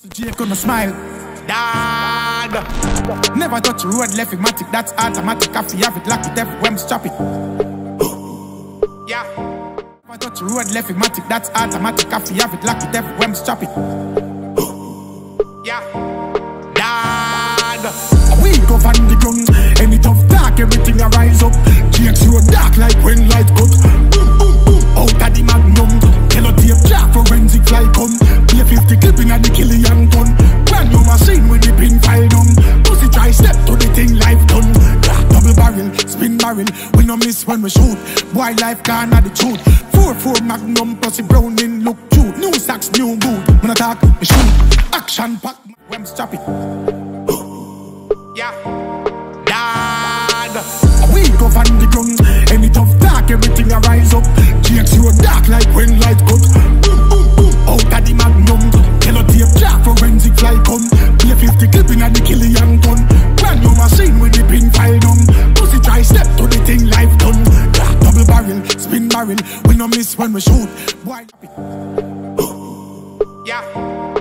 Jake gonna smile, dad. Never touch a road left matic, that's automatic. Coffee have it lock it every when stop it. Yeah. Never touch a road left matic, that's automatic. Coffee have it lock it every when stop it. Yeah. Dad. We go on the ground, any tough dark, everything a rise up. Jake so dark like when light cut. Boom boom boom, out of the magnum. Hello tape jack forensic fly come. Play 50 clipping at the Killian gun. Brand new machine with the pin file done. Pussy try step to the thing life done. Double barrel, spin barrel. We no miss when we shoot. Boy life gone at the truth. 4-4 magnum pussy browning look cute. New socks, new boot. When I talk, we shoot. Action pack, when stop it. Yeah. Dad. We go on the ground. Any tough dark, everything a rise up. Jake so dark like when light cut. Boom boom boom, out of the magnum. Hello tape jack forensic fly come. Play 50 clipping at the Killian gun. Brand new machine with the pin file done. Pussy try step to the thing life done. Double barrel, spin barrel. We no miss when we shoot. Boy, yeah.